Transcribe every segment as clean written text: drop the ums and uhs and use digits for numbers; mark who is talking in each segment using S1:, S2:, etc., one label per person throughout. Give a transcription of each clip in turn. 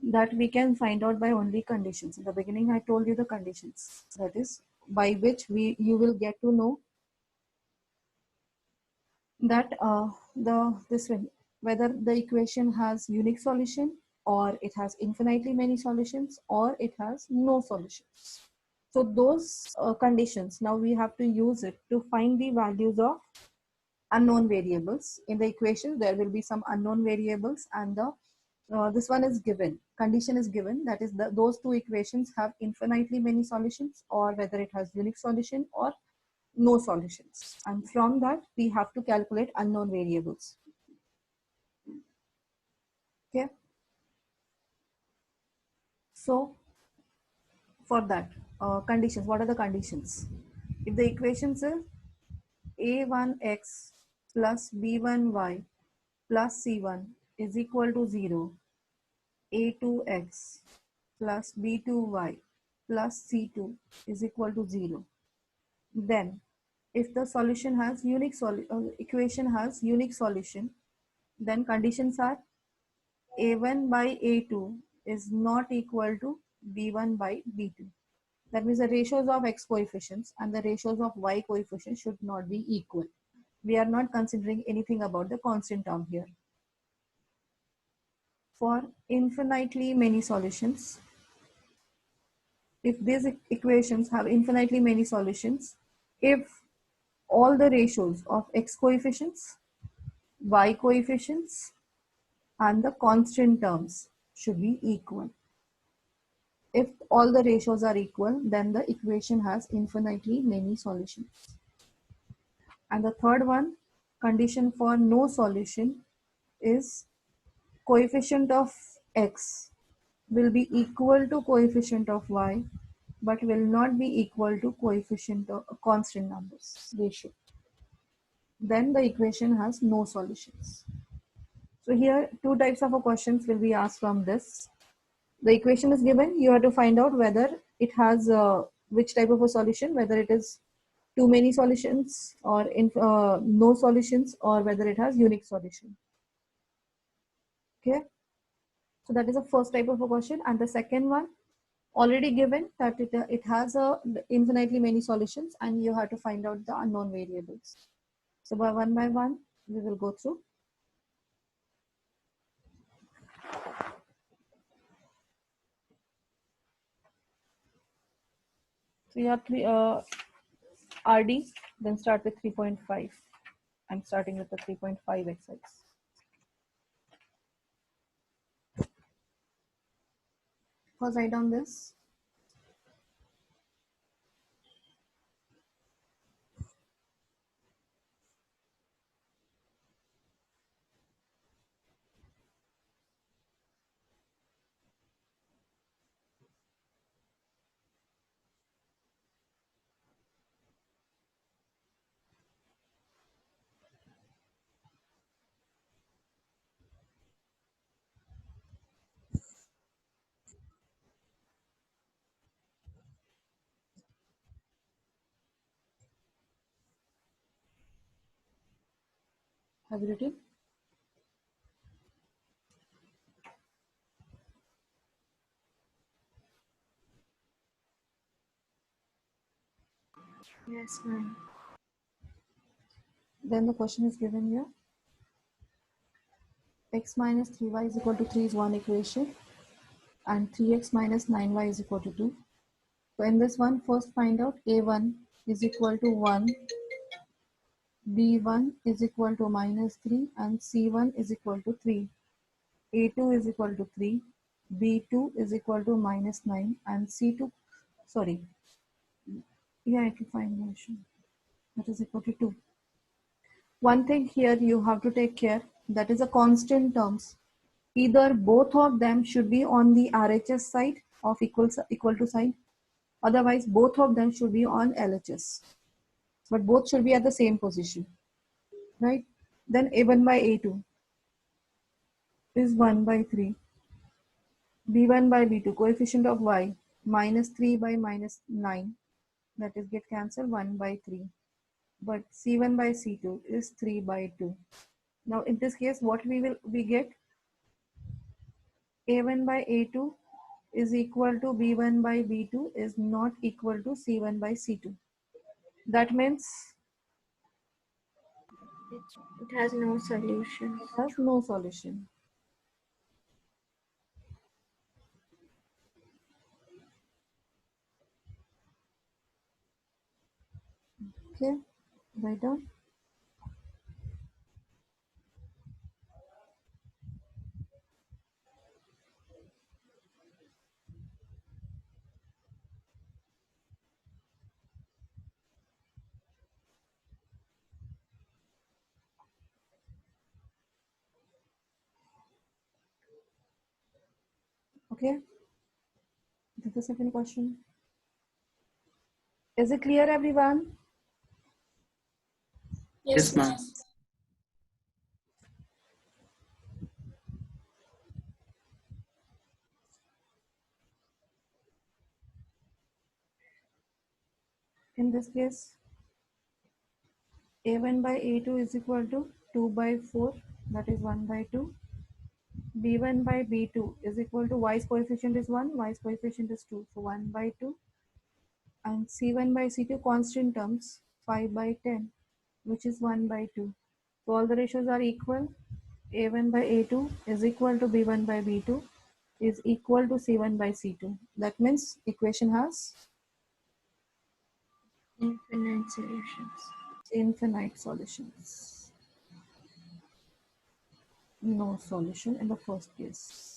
S1: that we can find out by only conditions. In the beginning, I told you the conditions. That is by which you will get to know that this one, whether the equation has unique solution, or it has infinitely many solutions, or it has no solutions. So those conditions, now we have to use it to find the values of unknown variables. In the equation there will be some unknown variables, and the this one is given, condition is given, that is those two equations have infinitely many solutions, or whether it has unique solution or no solutions, and from that we have to calculate unknown variables. Okay, so for that, conditions, what are the conditions? If the equations is a1x plus b1y plus c1 is equal to 0, a2x plus b2y plus c2 is equal to 0, then if the solution has unique equation has unique solution, then conditions are a1 by a2 is not equal to b1 by b2. That means the ratios of x coefficients and the ratios of y coefficients should not be equal. We are not considering anything about the constant term here. For infinitely many solutions, if these equations have infinitely many solutions, if all the ratios of x coefficients, y coefficients, and the constant terms should be equal. If all the ratios are equal, then the equation has infinitely many solutions. And the third one, condition for no solution, is coefficient of x will be equal to coefficient of y, but will not be equal to coefficient of constant numbers ratio. Then the equation has no solutions. So here two types of questions will be asked from this. The equation is given, you have to find out whether it has which type of a solution, whether it is too many solutions or no solutions, or whether it has unique solution. Okay, so that is the first type of a question. And the second one, already given that it has a infinitely many solutions, and you have to find out the unknown variables. So by one we will go through. So you have three RD, then start with 3.5. I'm starting with the 3.5 exercise. First write down this. Have you written? Yes, ma'am. Then the question is given here. X minus 3y is equal to 3 is one equation, and 3x minus 9y is equal to 2. So in this one, first find out a1 is equal to 1, b1 is equal to minus 3, and c1 is equal to 3. a2 is equal to 3, b2 is equal to minus 9, and c2, sorry, yeah, I can find motion. That is equal to 2. One thing here you have to take care, that is a constant terms. Either both of them should be on the RHS side of equal to sign, otherwise both of them should be on LHS, but both should be at the same position, right? Then a1 by a2 is 1 by 3, b1 by b2, coefficient of y, minus 3 by minus 9, that is get cancelled, 1 by 3, but c1 by c2 is 3 by 2. Now in this case what we get, A1 by A2 is equal to B1 by B2 is not equal to C1 by C2. That means
S2: It has no solutions.
S1: it has no solution. Okay, write down. Okay, this is the second question. Is it clear, everyone?
S3: Yes, ma'am.
S1: In this case, A1 by A2 is equal to 2 by 4, that is 1 by 2. B1 by B2 is equal to y's coefficient is 1, y's coefficient is 2, so 1 by 2. And C1 by C2 constant terms 5 by 10, which is 1 by 2. So all the ratios are equal. A1 by A2 is equal to B1 by B2 is equal to C1 by C2. That means equation has
S2: Infinite solutions.
S1: infinite solutions. No solution in the first case.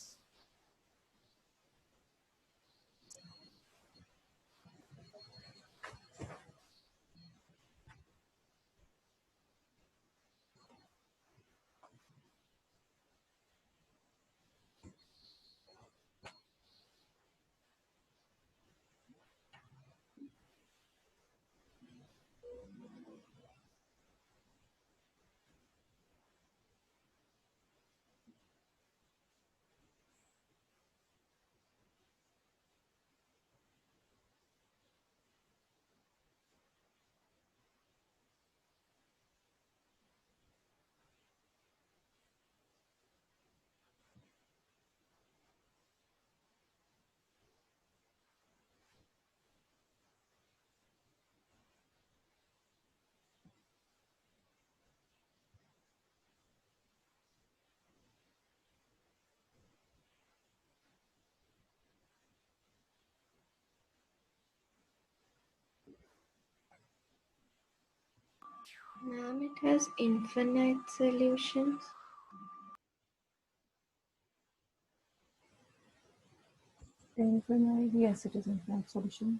S2: Ma'am, it has infinite solutions.
S1: Infinite, yes, it is infinite solution.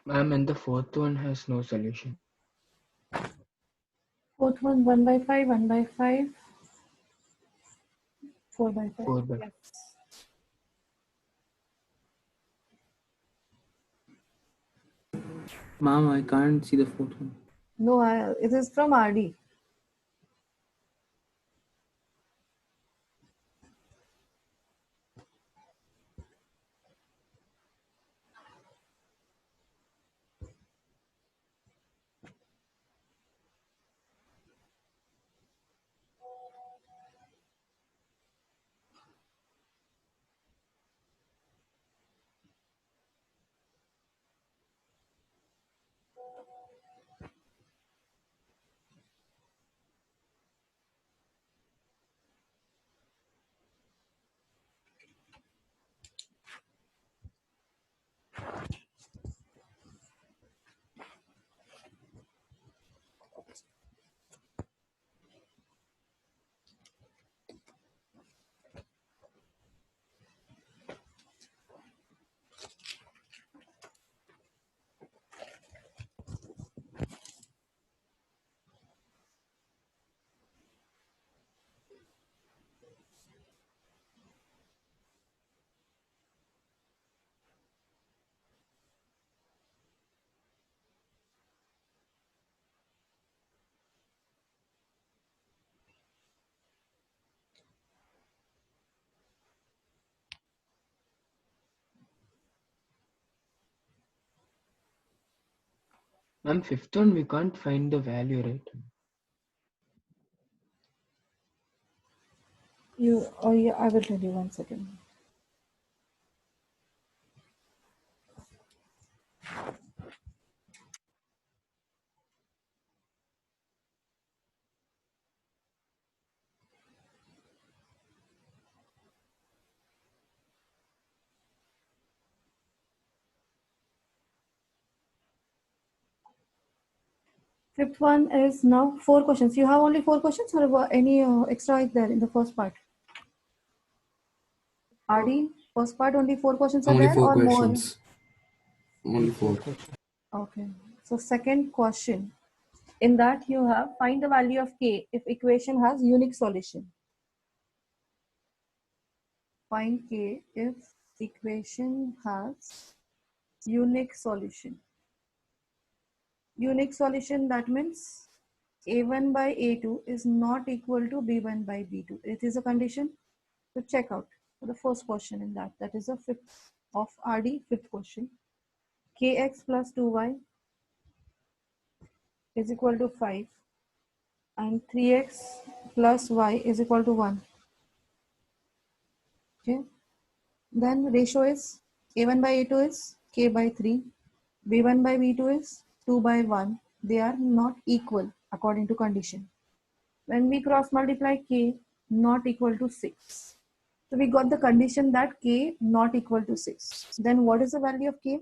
S3: Ma'am, and the fourth one has no solution.
S1: Fourth one, 1 by 5, 1 by 5, 4 by 5.
S3: 4 by
S1: Yes.
S4: Ma'am, I can't see the fourth one.
S1: No, it is from RD.
S3: Ma'am, fifth one we can't find the value, right?
S1: Yeah, I will tell you 1 second. Fifth one is now 4 questions. You have only 4 questions, or any extra is there in the first part? RD, first part only 4 questions are
S5: Only
S1: there,
S5: four
S1: or more?
S5: questions. Only four.
S1: Okay. So second question. In that you have find the value of k if equation has unique solution. Find k if equation has unique solution. Unique solution, that means a1 by a2 is not equal to b1 by b2. It is a condition to check out for the first question in that. That is the fifth of RD, fifth question. Kx plus 2y is equal to 5 and 3x plus y is equal to 1. Okay. Then ratio is a1 by a2 is k by 3, b1 by b2 is 2 by 1. They are not equal according to condition. When we cross multiply k not equal to 6. So we got the condition that k not equal to 6. Then what is the value of k?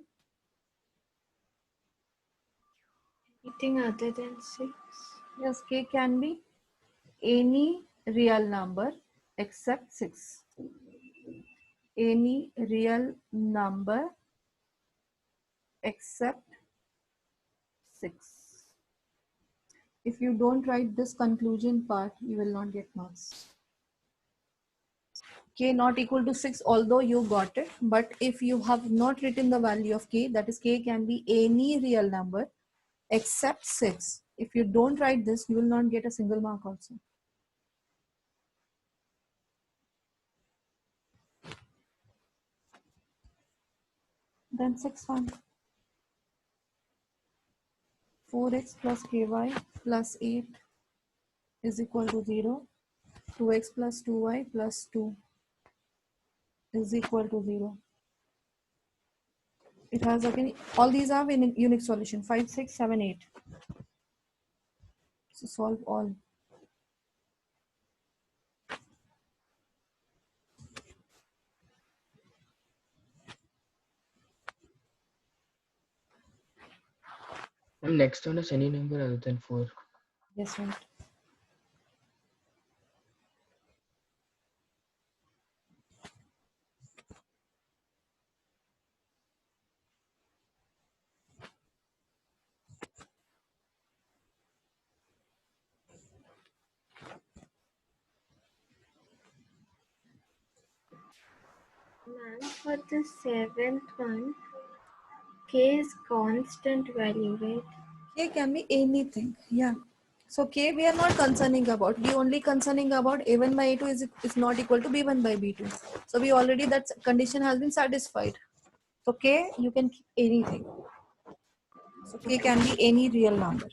S2: Anything other than 6?
S1: Yes, k can be any real number except 6. Any real number except 6. If you don't write this conclusion part, you will not get marks. K not equal to 6, although you got it, but if you have not written the value of k, that is k can be any real number except 6. If you don't write this, you will not get a single mark also. Then 6 1. 4x plus ky plus 8 is equal to 0. 2x plus 2y plus 2 is equal to 0. It has again, all these have in unique solution 5, 6, 7, 8. So solve all.
S3: And next one is any number other than 4.
S1: Yes, right.
S2: Ma'am, for the 7th one, k is constant value, right?
S1: K can be anything. Yeah. So K we are not concerning about. We only concerning about A1 by A2 is not equal to B1 by B2. So we already, that condition has been satisfied. So K you can keep anything. So K can be any real number.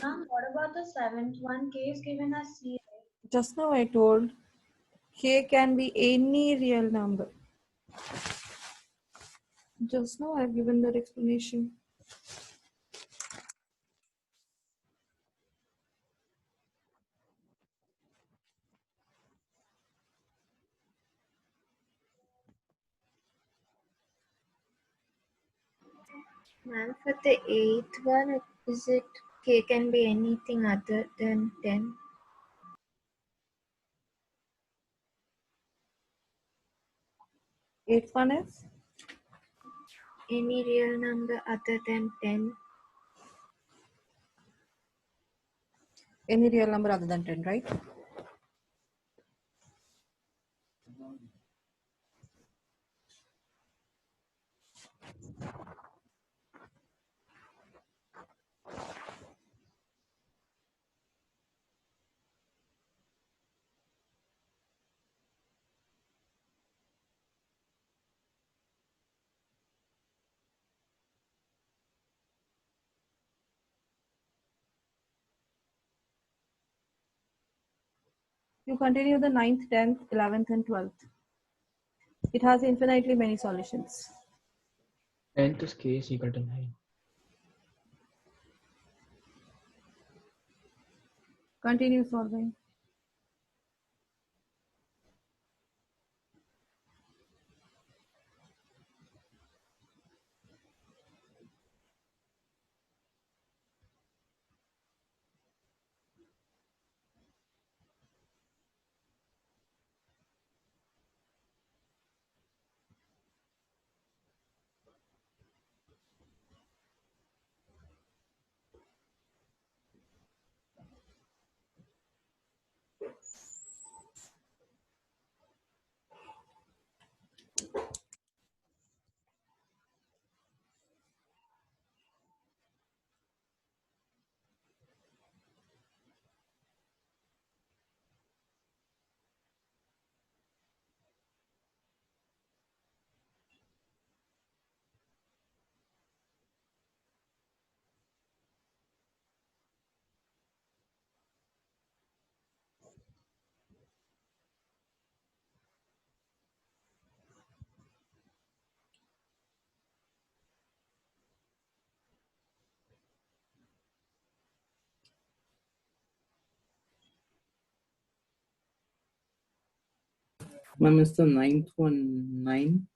S6: Ma'am, what about the seventh one? K is given as C, right?
S1: Just now I told K can be any real number. Just now I have given that explanation.
S2: Ma'am, for the 8th one, is it k can be anything other than 10?
S1: Eighth one is
S2: Any real number other than 10?
S1: any real number other than 10, right? You continue the 9th, 10th, 11th, and 12th. It has infinitely many solutions.
S3: 10th is k is equal to 9.
S1: Continue solving.
S4: Ma'am, is the ninth one 9?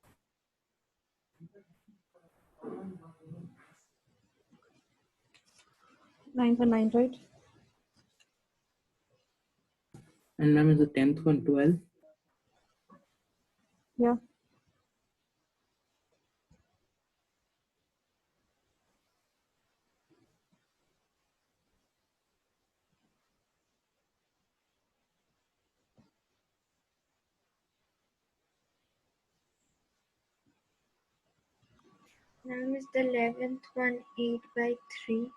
S1: 9th and 9, right?
S4: And ma'am, is the 10th one 12?
S1: Yeah.
S2: Now is the 11th one 8 by 3.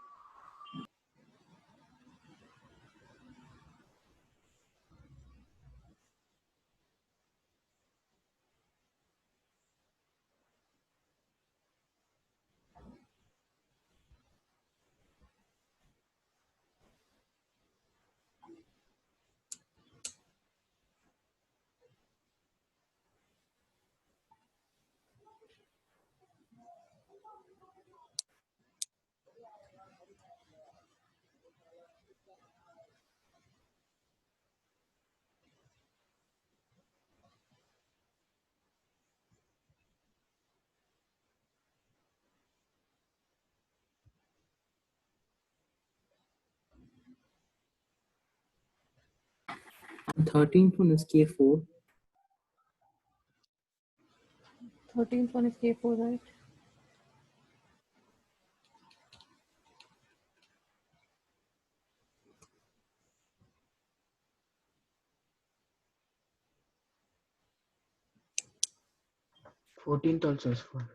S4: And 13th one is K4.
S1: 13th one is K4, right?
S3: Fourteenth also is 4.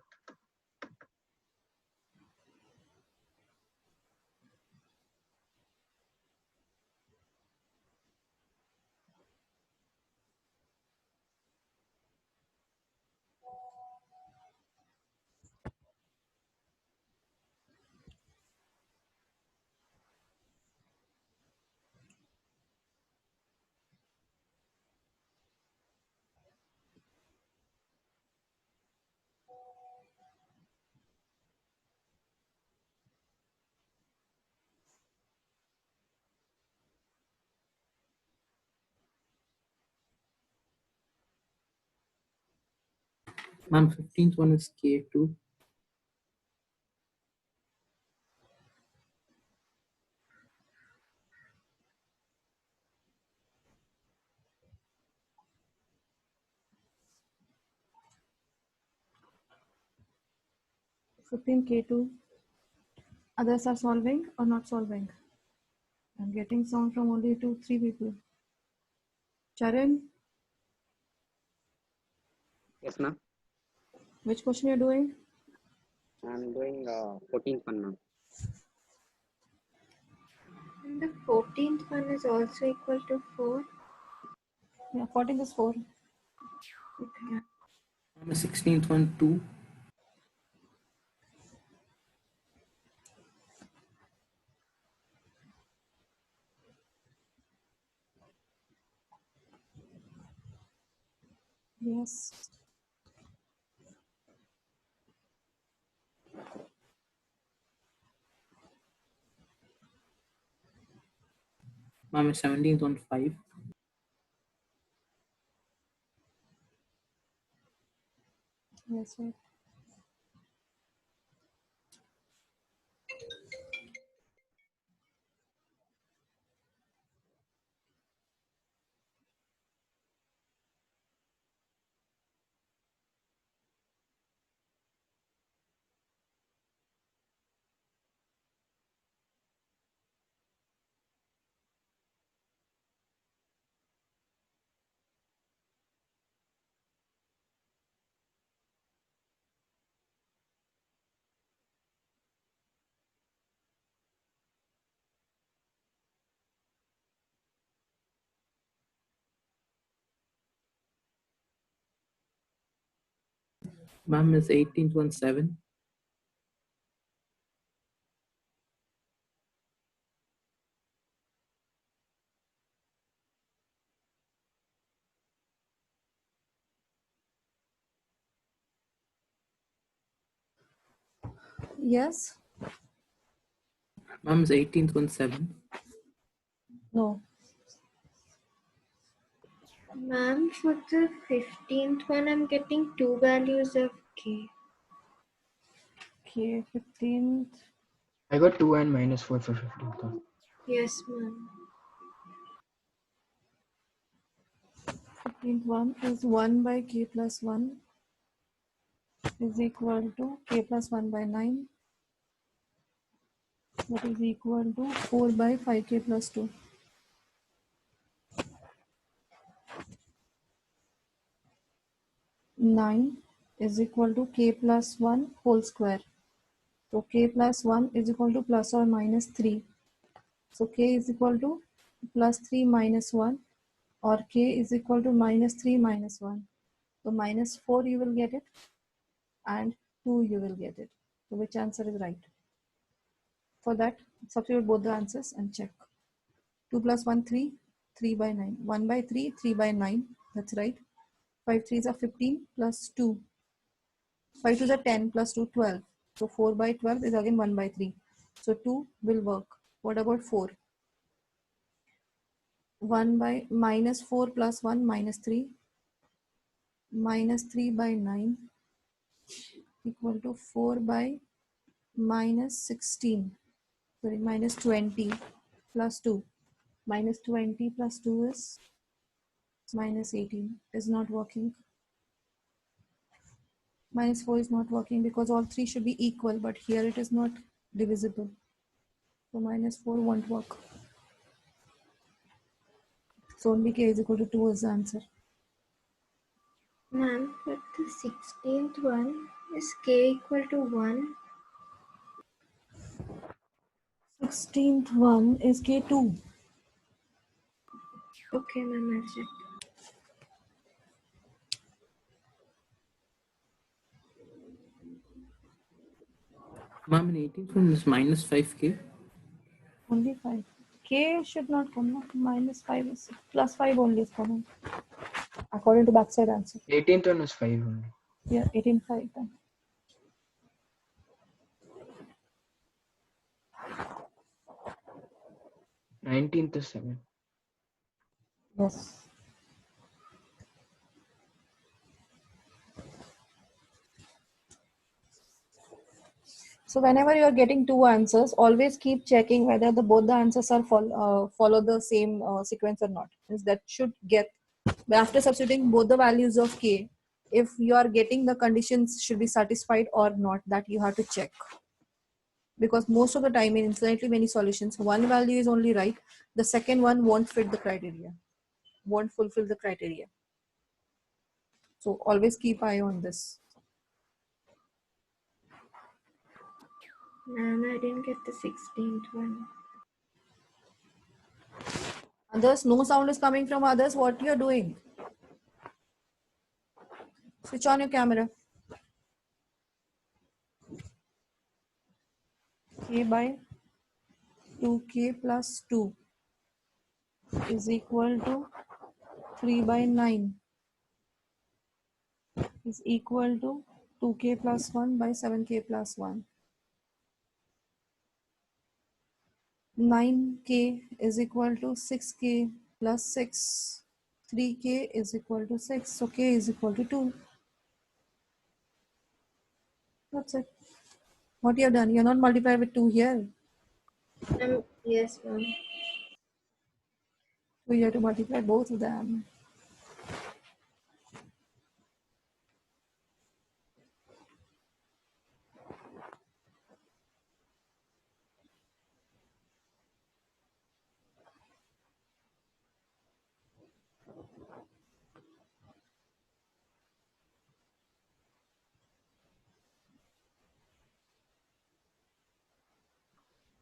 S4: Ma'am, 15th one is K2.
S1: 15 K2. Others are solving or not solving. I'm getting sound from only 2, 3 people. Charan,
S7: Yes, ma'am.
S1: which question you're doing?
S7: I'm doing 14th one, ma'am.
S2: And the 14th one is also equal to 4.
S1: Yeah, 14th is 4.
S2: Okay.
S4: Ma'am, is 16th one 2.
S1: Yes.
S4: Ma'am, 17th one 5.
S1: Yes, right.
S4: Ma'am, is 18th one 7.
S1: Yes.
S4: Ma'am, is 18th one 7.
S1: No.
S2: Ma'am, for the 15th one, I'm getting two values of k.
S1: Okay, 15th.
S3: I got 2 and -4 for 15th.
S2: Yes, ma'am.
S1: 15th one is 1 by k plus 1 is equal to k plus 1 by 9. That is equal to 4 by 5k plus 2. 9 is equal to k plus 1 whole square. So k plus 1 is equal to plus or minus 3. So k is equal to plus 3 minus 1, or k is equal to minus 3 minus 1. So minus 4 you will get it, and 2 you will get it. So which answer is right? For that, substitute both the answers and check. 2 plus 1, 3, 3 by 9. 1 by 3, 3 by 9. That's right. 5 3s are 15 plus 2. 5 2s are 10 plus 2, 12. So 4 by 12 is again 1 by 3. So 2 will work. What about 4? 1 by minus 4 plus 1 minus 3. Minus 3 by 9 equal to 4 by minus 16. Sorry, minus 20 plus 2. Minus 20 plus 2 is minus 18. Is not working. Minus 4 is not working because all three should be equal, but here it is not divisible. So minus 4 won't work. So only k is equal to 2 is the answer.
S2: Ma'am, for the 16th one, is k equal to 1?
S1: 16th one is k2.
S2: Okay, ma'am, I'll check.
S4: Ma'am, in 18th one is minus 5k.
S1: Only 5. K should not come. No? Minus 5 is plus 5 only is coming. According to backside answer.
S3: 18th one was 5 only.
S1: Yeah, 18 5 then.
S3: Nineteenth is 7.
S1: Yes. So whenever you are getting two answers, always keep checking whether both the answers are follow the same sequence or not. Means that should get, after substituting both the values of k, if you are getting the conditions should be satisfied or not, that you have to check. Because most of the time in infinitely many solutions, one value is only right, the second one won't fit the criteria, won't fulfill the criteria. So always keep eye on this.
S2: Ma'am, I didn't get the 16th one.
S1: Others, no sound is coming from others. What you're doing? Switch on your camera. K by 2k plus 2 is equal to 3 by 9. is equal to 2k plus 1 by 7k plus 1. 9k is equal to 6k plus 6. 3k is equal to 6. So k is equal to 2. That's it. What you have done? You're not multiplied with 2 here.
S2: Yes, ma'am.
S1: So you have to multiply both of them.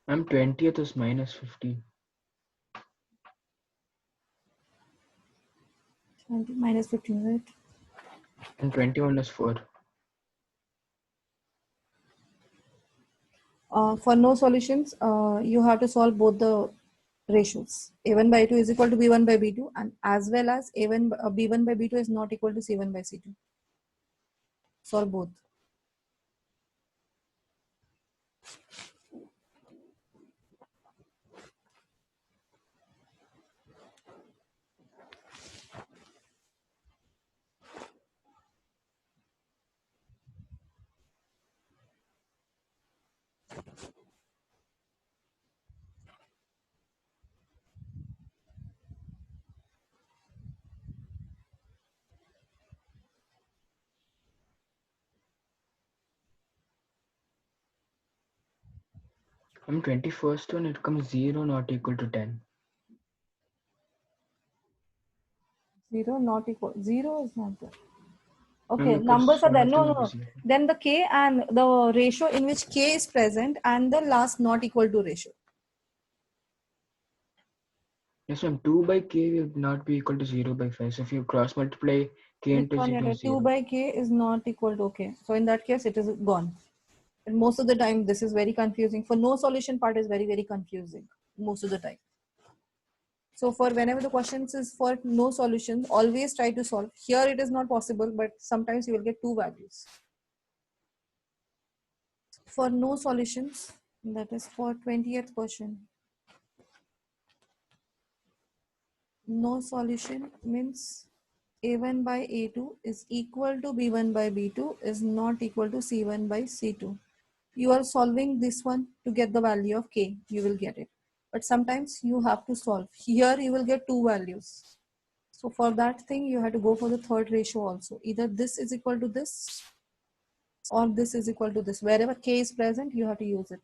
S3: Ma'am, 20th is minus 50.
S1: 20 minus 15, right?
S3: And 21 is 4.
S1: For no solutions, you have to solve both the ratios. A1 by 2 is equal to B1 by B2, and as well as B1 by B2 is not equal to C1 by C2. Solve both.
S3: Ma'am, 21st one, it comes 0 not equal to 10.
S1: 0 not equal. 0 is not there.
S3: Ma'am,
S1: Okay,
S3: because
S1: numbers are there.
S3: one
S1: No,
S3: of
S1: no,
S3: them
S1: no.
S3: is 0.
S1: Then the k and the ratio in which k is present and the last not equal to ratio.
S3: Yes, ma'am, 2 by k will not be equal to 0 by 5. So if you cross multiply k
S1: Which
S3: into
S1: one
S3: 0
S1: you
S3: is
S1: 2
S3: 0.
S1: by k is not equal to okay. So in that case, it is gone. And most of the time, this is very confusing. For no solution part is very, very confusing most of the time. So for whenever the questions is for no solution, always try to solve. Here it is not possible, but sometimes you will get two values. For no solutions, that is for 20th question. No solution means A1 by A2 is equal to B1 by B2 is not equal to C1 by C2. You are solving this one to get the value of K, you will get it. But sometimes you have to solve. Here you will get two values. So for that thing, you have to go for the third ratio also. Either this is equal to this or this is equal to this. Wherever K is present, you have to use it.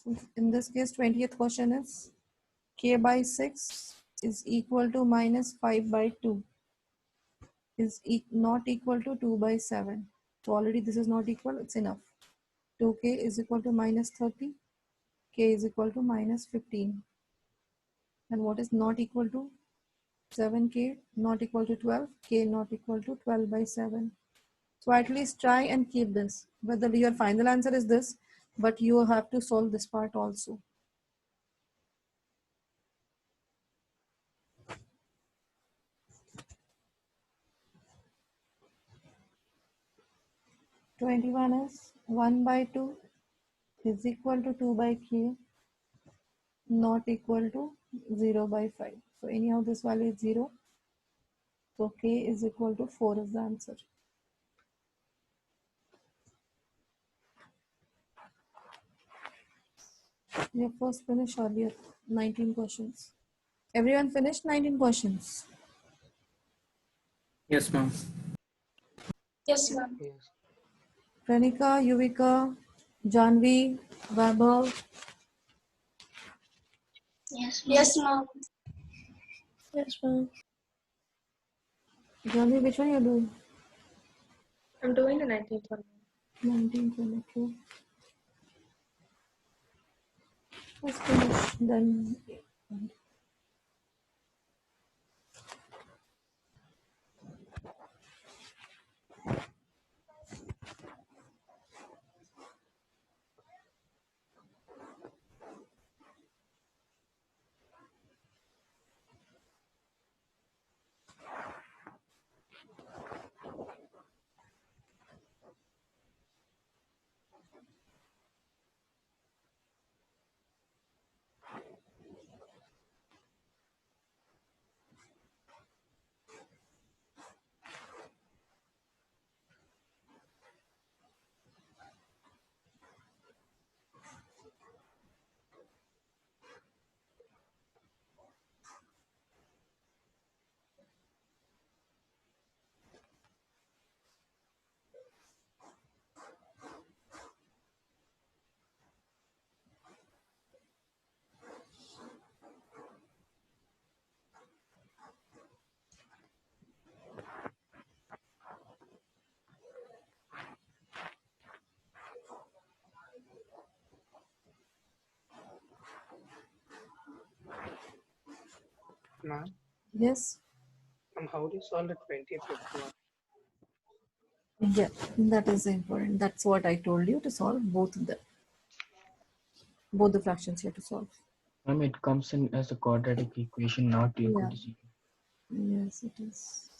S1: So in this case, 20th question is K by 6 is equal to minus 5 by 2 is not equal to 2 by 7. So already this is not equal, it's enough. 2k is equal to minus 30, k is equal to minus 15. And what is not equal to 7k not equal to 12, k not equal to 12 by 7. So at least try and keep this. Whether your final answer is this, but you have to solve this part also. Twenty-one is 1 by 2 is equal to 2 by k not equal to 0 by 5. So anyhow this value is 0. So k is equal to 4 is the answer. We have first finished earlier 19 questions. Everyone finished 19 questions.
S4: Yes, ma'am.
S6: Yes, ma'am.
S3: Yes.
S1: Pranika, Yuvika, Janvi, Vaibhav.
S6: Yes, ma'am.
S2: Yes, ma'am.
S1: Janvi, which one you are doing?
S6: I'm doing the 19th one.
S1: 19, 22. Let's finish then.
S8: ma'am.
S1: Yes.
S8: How do you solve the 25th one?
S1: Yeah, that is important. That's what I told you to solve both of them. Both the fractions you have to solve.
S3: It comes in as a quadratic equation not equal
S1: Yeah.
S3: to 0.
S1: Yes, it is.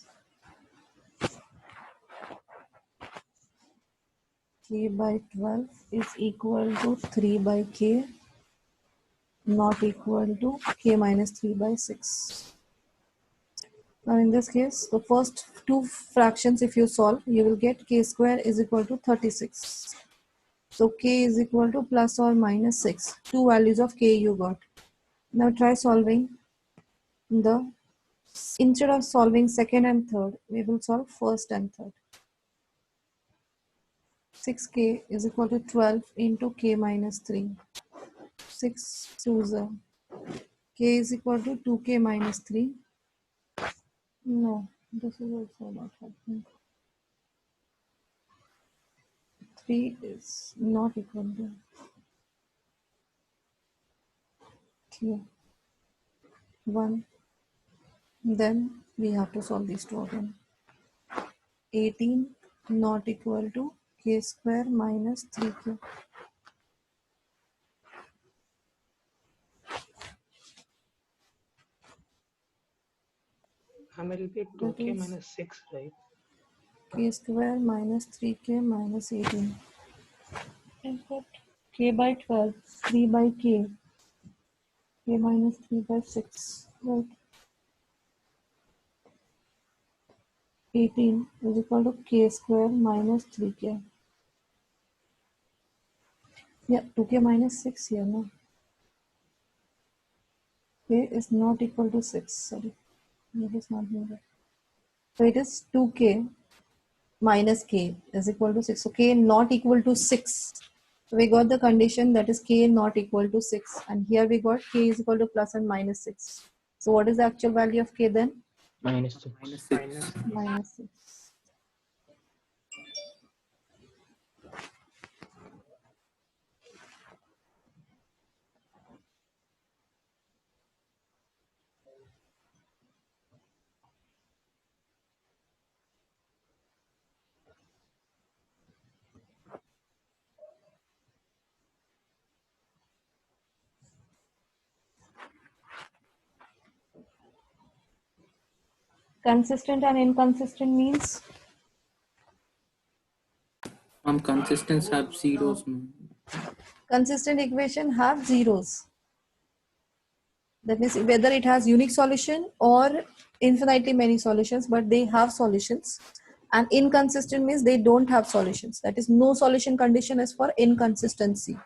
S1: K by 12 is equal to 3 by k, not equal to k minus 3 by 6. Now in this case, the first two fractions if you solve, you will get k square is equal to 36. So k is equal to plus or minus 6. Two values of k you got. Now try solving the, instead of solving second and third, we will solve first and third. 6k is equal to 12 into k minus 3. 6 2 k is equal to 2k minus 3. No, this is also not happening. 3 is not equal to k. 1. Then we have to solve these two again. 18 not equal to k square minus 3k.
S8: Ma'am, it will be
S1: That
S8: 2k
S1: is
S8: minus 6, right?
S1: k square minus 3k minus 18. Input k by 12, 3 by k minus 3 by 6. Right. 18 is equal to k square minus 3k. Yeah, 2k minus 6 here, no? K is not equal to 6, sorry. It is not needed. So it is 2k minus k is equal to 6. So k not equal to 6. So we got the condition that is k not equal to 6. And here we got k is equal to plus and minus 6. So what is the actual value of k then?
S3: Minus 6.
S4: Minus 6.
S8: Minus
S1: Minus 6. Consistent and inconsistent means
S4: Consistence have zeros. Ma'am.
S1: consistent equation have zeros. That means whether it has unique solution or infinitely many solutions, but they have solutions. And inconsistent means they don't have solutions. That is, no solution condition is for inconsistency.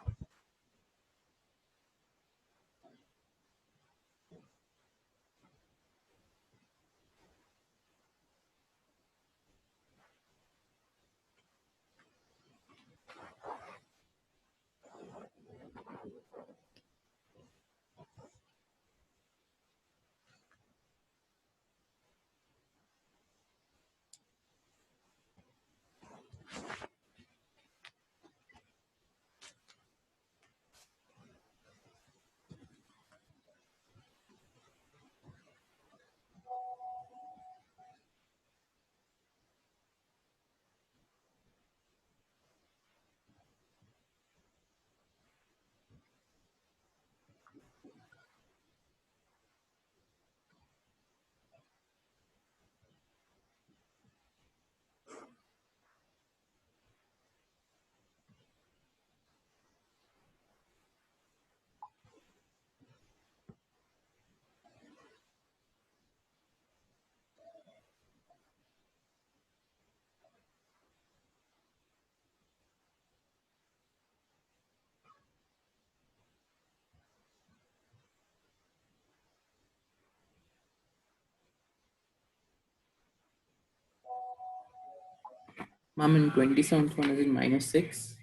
S4: Ma'am, in 27th one is it minus 6?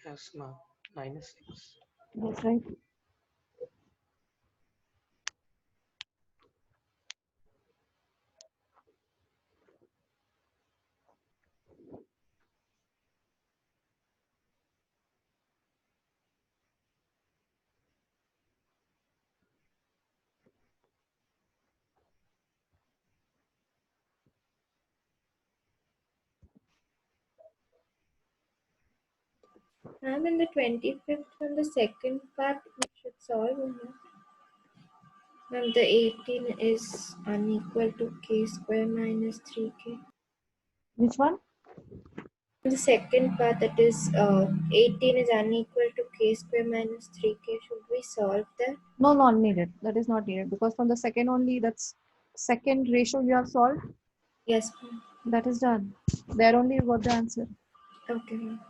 S8: yes, ma'am. Minus 6.
S1: That's right.
S2: Ma'am, in the 25th from the second part, we should solve or not? Ma'am, the 18 is unequal to k square minus 3k.
S1: Which one?
S2: The second part, that is 18 is unequal to k square minus 3k. Should we solve that?
S1: No, not needed. That is not needed because from the second only, that's second ratio you have solved.
S2: Yes, ma'am.
S1: That is done. There only you got the answer.
S2: Okay, ma'am.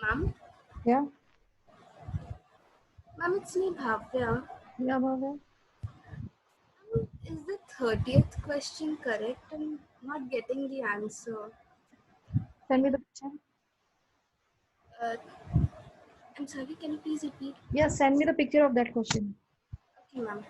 S9: Ma'am,
S1: Yeah.
S9: ma'am, it's me, Bhavya.
S1: Yeah, Bhavya.
S9: Is the 30th question correct? I'm not getting the answer.
S1: Send me the picture.
S9: Uh, I'm sorry, can you please repeat?
S1: Yeah, send me the picture of that question.
S9: Okay, ma'am.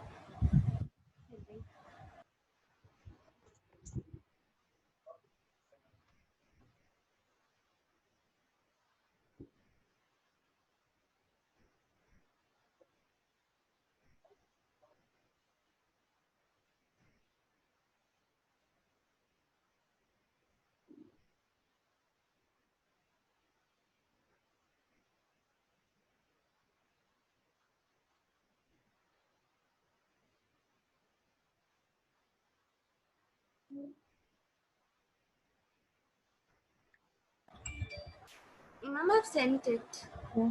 S9: Ma'am, I've sent it.
S1: Yeah.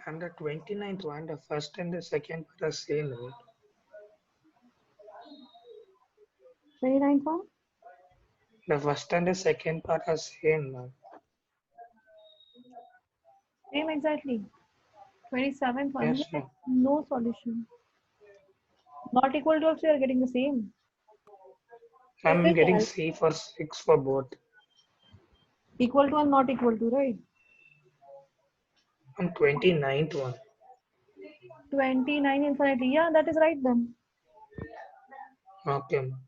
S8: And the 29th one, the first and the second part are same, right?
S1: 29th one?
S8: The first and the second part are same, ma'am.
S1: Same exactly. 27th one.
S8: Yes,
S1: Yeah.
S8: ma'am.
S1: No solution. Not equal to also you are getting the same.
S2: Should
S8: I'm
S2: we
S8: getting
S2: solve?
S8: C for 6 for both.
S1: Equal to and not equal to, right?
S8: And 29th one.
S1: 29 infinity. Yeah, that is right then.
S8: Okay, ma'am.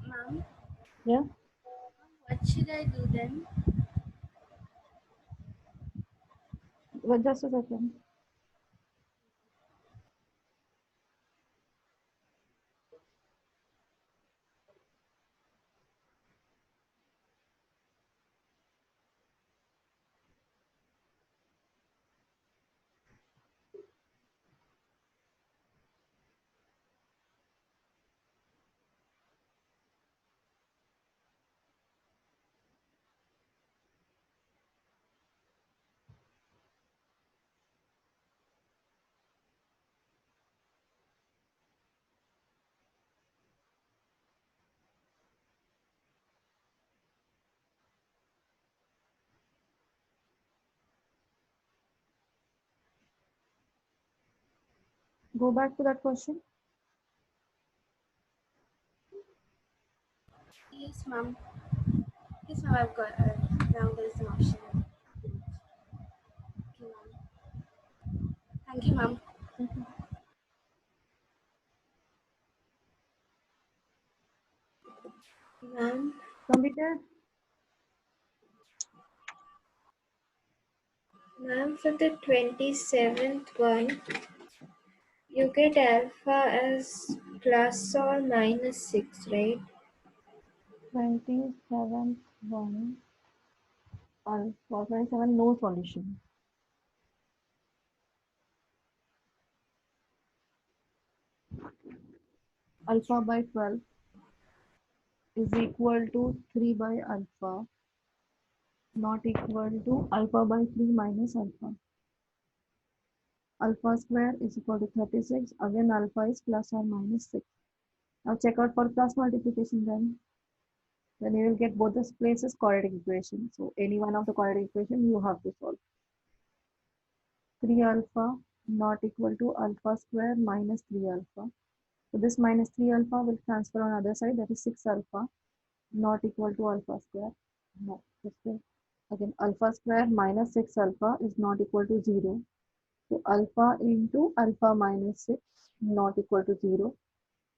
S9: Ma'am,
S1: Yeah.
S9: what should I do then?
S1: But just a second. Go back to that question.
S9: Yes, ma'am. Yes, ma'am. I've got. Now there is an option. Okay, ma'am. Thank you, ma'am.
S2: Ma'am,
S1: Completed?
S2: ma'am, for the 27th one, you get alpha as plus or minus 6, right?
S1: 27th one. Alpha 27, no solution. Alpha by 12 is equal to 3 by alpha, not equal to alpha by 3 minus alpha. Alpha square is equal to 36. Again, alpha is plus or minus 6. Now check out for cross multiplication then. Then you will get both the places quadratic equation. So any one of the quadratic equation you have to solve. 3 alpha not equal to alpha square minus 3 alpha. So this minus 3 alpha will transfer on other side, that is 6 alpha not equal to alpha square. No, this way. Again, alpha square minus 6 alpha is not equal to 0. So alpha into alpha minus 6 not equal to 0.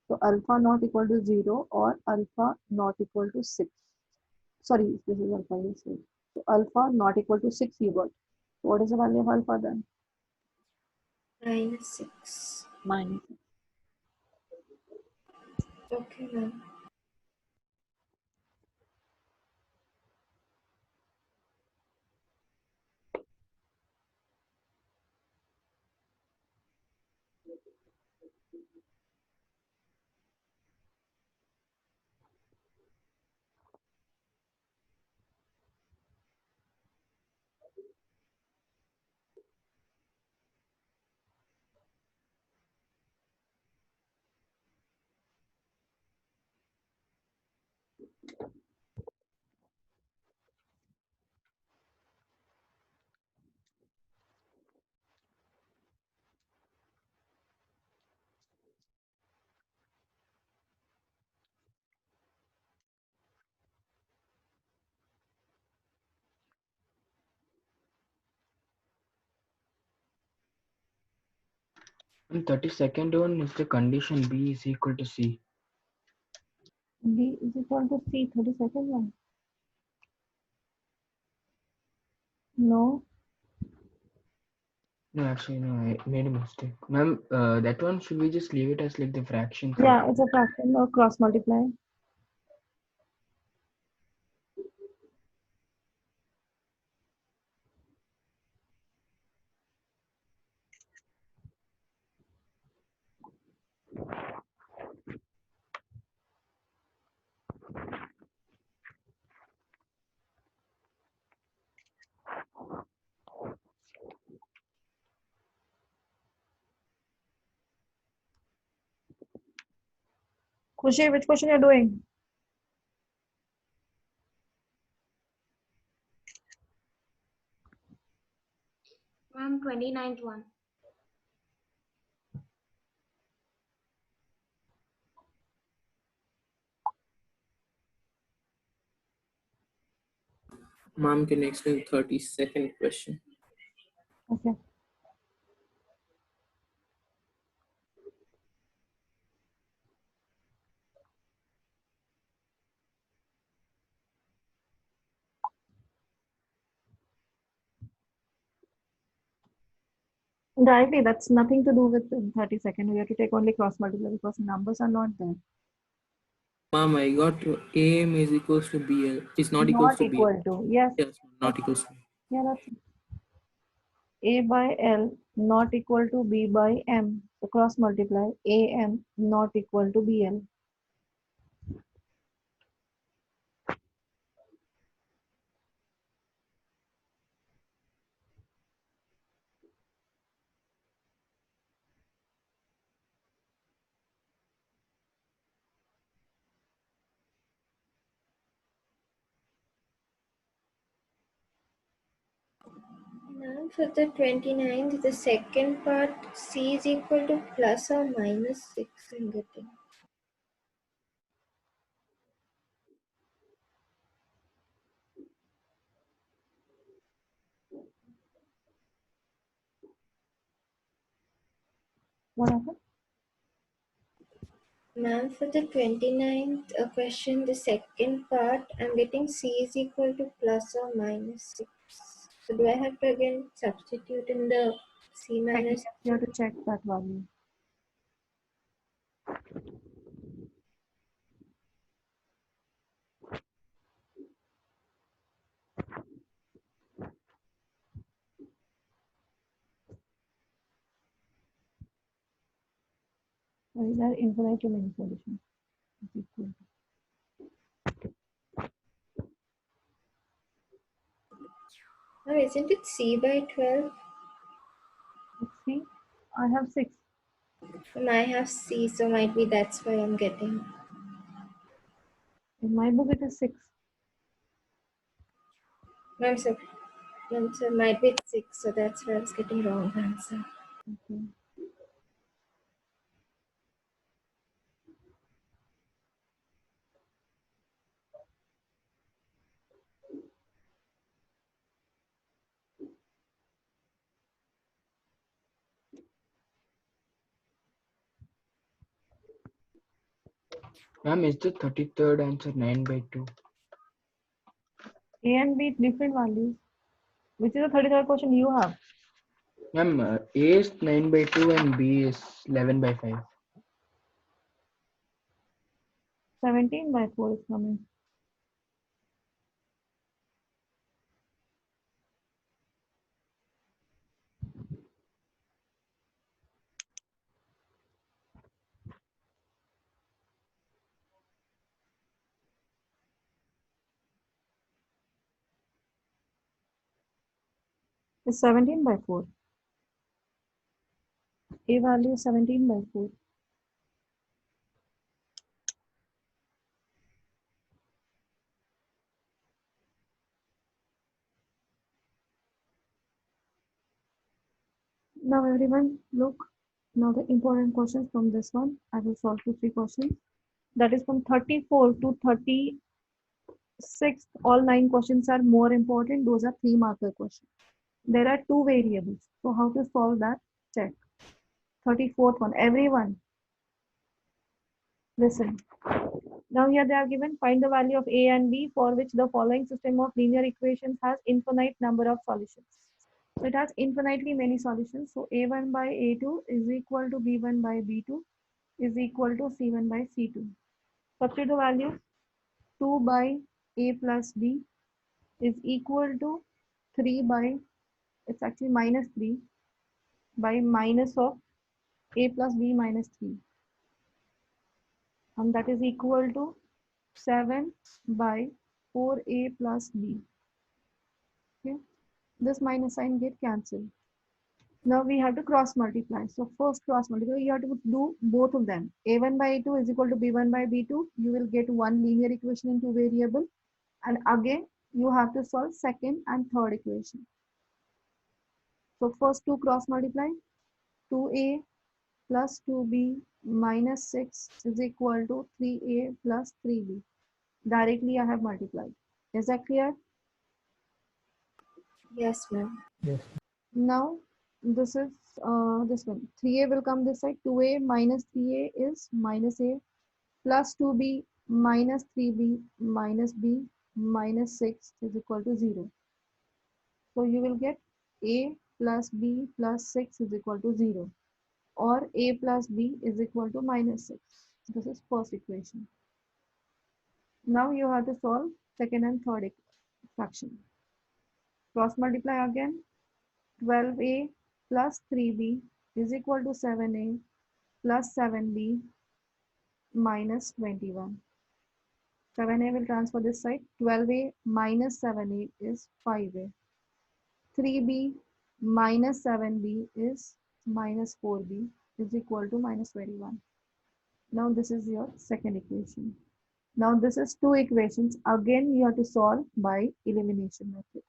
S1: So alpha not equal to 0 or alpha not equal to 6. Sorry, this is alpha. Yes. So alpha not equal to 6 you got. So what is the value of alpha then?
S2: Minus 6.
S1: Minus 6.
S2: Okay, ma'am.
S3: And 32nd one is the condition B is equal to C.
S1: B is equal to C, 32nd one. No.
S3: No, actually, no, I made a mistake. Ma'am, that one should we just leave it as like the fraction?
S1: Yeah, it's a fraction or cross multiply. Khushi, which question you're doing?
S6: Ma'am, 29th one.
S4: Ma'am, can you explain the 32nd question?
S1: Okay. Directly, that's nothing to do with the 32nd. We have to take only cross multiply because numbers are not there.
S4: Ma'am, I got AM is equals to BL. It's not equals
S1: Not
S4: to BL.
S1: equal to. Yes.
S4: Yes, not equals to.
S1: Yeah, that's it. A by L not equal to B by M. So cross multiply AM not equal to BL.
S2: Now for the 29th, the second part, C is equal to plus or minus 6 I'm getting.
S1: What happened?
S2: Ma'am, for the 29th question, the second part, I'm getting C is equal to plus or minus 6. So do I have to again substitute in the C minus?
S1: You have to check that value. Or is there infinitely many solutions? Is equal
S2: Oh, isn't it C by 12?
S1: to see, I have 6.
S2: And I have C, so might be that's why I'm getting.
S1: In my book, it is 6.
S2: Ma'am, sir, might be 6, so that's why I was getting wrong answer.
S1: Okay.
S3: Ma'am, is the 33rd answer 9 by 2?
S1: A and B different values. Which is the 33rd question you have?
S3: Ma'am, A is 9 by 2 and B is 11 by 5.
S1: 17 by 4 is coming. It's 17 by 4. A value is 17 by 4. Now everyone look. Now the important questions from this one. I will solve 2-3 questions. That is from 34 to 36. All 9 questions are more important. Those are 3 marker questions. There are 2 variables. So how to solve that? Check. 34th one. Everyone. Listen. Now here they are given, find the value of A and B for which the following system of linear equations has infinite number of solutions. So it has infinitely many solutions. So A1 by A2 is equal to B1 by B2 is equal to C1 by C2. Substitute the value. 2 by A plus B is equal to 3 by, it's actually minus 3 by minus of A plus B minus 3. And that is equal to 7 by 4A plus B. Okay, this minus sign get cancelled. Now we have to cross multiply. So first cross multiply, you have to do both of them. A1 by A2 is equal to B1 by B2. You will get one linear equation in 2 variable. And again, you have to solve second and third equation. So first 2 cross multiply. 2A plus 2B minus 6 is equal to 3A plus 3B. Directly I have multiplied. Is that clear?
S2: Yes, ma'am.
S1: Now this is this one. 3A will come this side. 2A minus 3A is minus A plus 2B minus 3B minus B minus 6 is equal to 0. So you will get A plus B plus 6 is equal to 0, or A plus B is equal to minus 6. This is first equation. Now you have to solve second and third fraction. Cross multiply again. 12A plus 3B is equal to 7A plus 7B minus 21. 7A will transfer this side. 12A minus 7A is 5A. 3B minus 7B is minus 4B is equal to minus 21. Now this is your second equation. Now this is 2 equations. Again you have to solve by elimination method.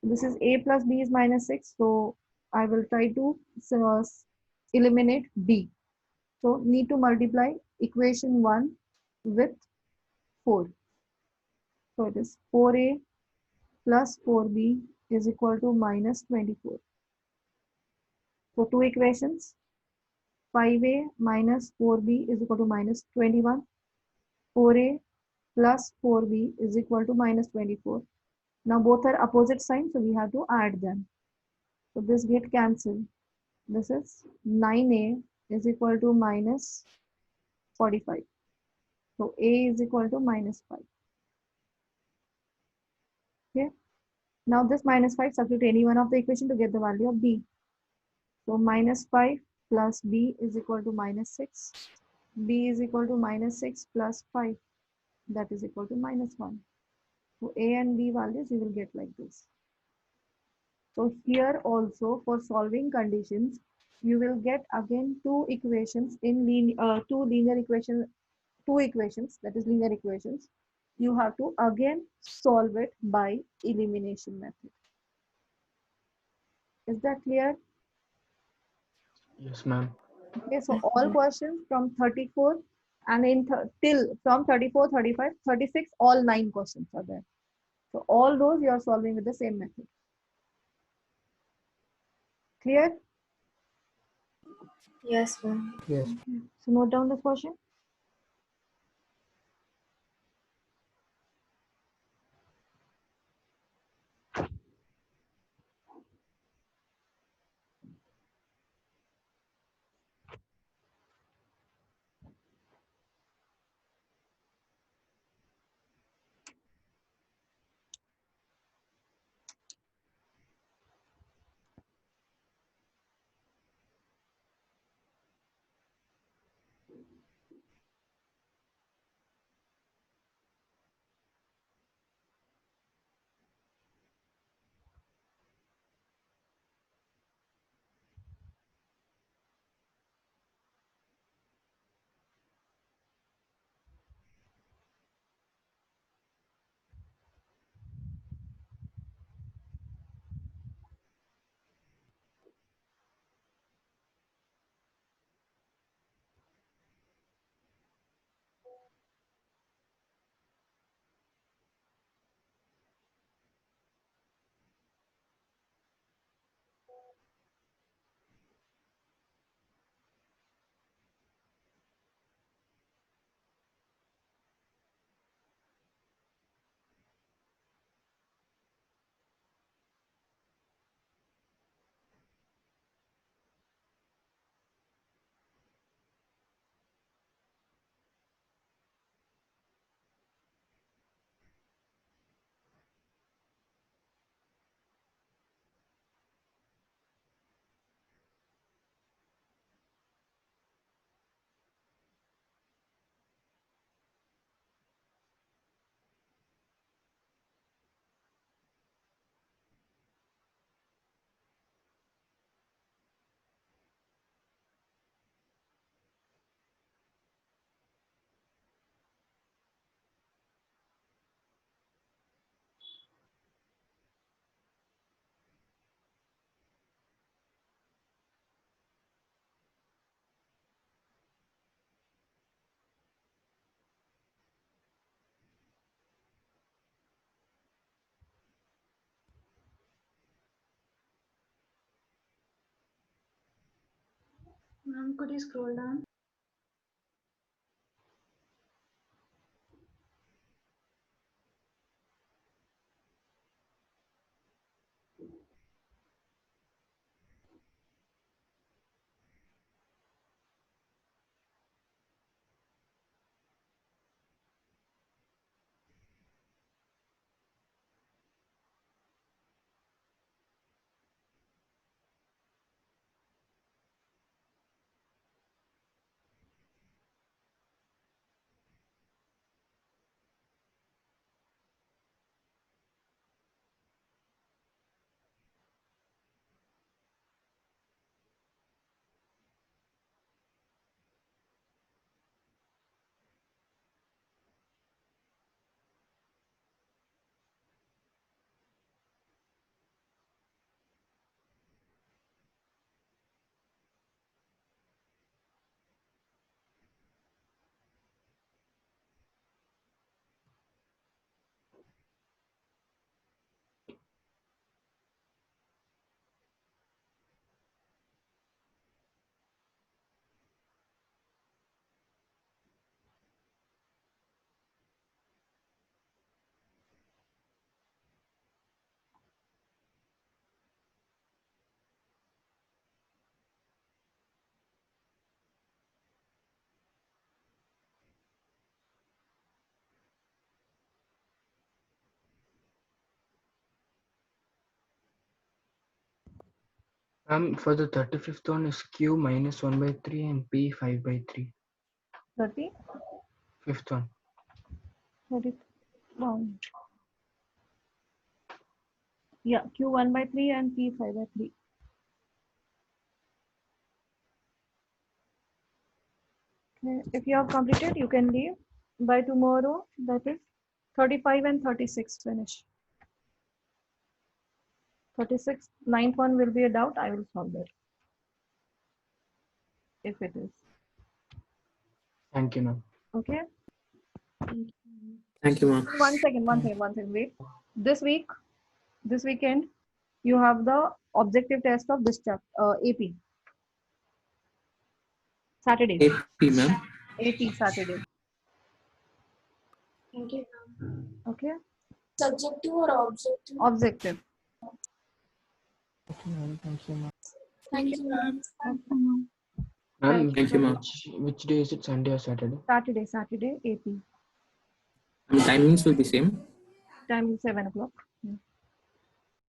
S1: This is a plus b is minus 6. So I will try to eliminate b. So need to multiply equation 1 with 4. So it is 4a plus 4b is equal to minus 24. So two equations, 5a minus 4b is equal to minus 21. 4a plus 4b is equal to minus 24. Now both are opposite signs, so we have to add them. So this get cancelled. This is 9a is equal to minus 45. So a is equal to minus 5. Okay. Now this minus 5, substitute any one of the equation to get the value of b. So minus 5 plus b is equal to minus 6. b is equal to minus 6 plus 5. That is equal to minus 1. So a and b values you will get like this. So here also for solving conditions, you will get again two equations in two equations, that is linear equations. You have to again solve it by elimination method. Is that clear?
S3: Yes, ma'am.
S1: Okay, so all questions from 34 and till from 34, 35, 36, all 9 questions are there. So all those you are solving with the same method. Clear?
S2: Yes, ma'am.
S4: Yes.
S1: Okay. So note down the question.
S6: Ma'am, could you scroll down?
S3: For the 35th one is Q minus 1 by 3 and P 5 by 3.
S1: 30,
S3: Fifth one.
S1: 31. Yeah, Q 1 by 3 and P 5 by 3. Okay. If you have completed, you can leave by tomorrow. That is 35 and 36 finish. 36, ninth one will be a doubt. I will solve that. If it is.
S3: Thank you, ma'am.
S1: Okay.
S4: Thank you, ma'am.
S1: One second, wait. This weekend, you have the objective test of this chapter, AP. Saturday.
S4: AP, ma'am.
S1: AP Saturday.
S6: Thank you.
S1: Okay.
S9: Subjective or objective?
S1: Objective.
S9: Thank you, ma'am.
S3: Ma'am,
S4: Thank you, ma'am.
S3: which day is it? Sunday or Saturday?
S1: Saturday, AP.
S4: Timings will be same.
S1: Time is 7 o'clock.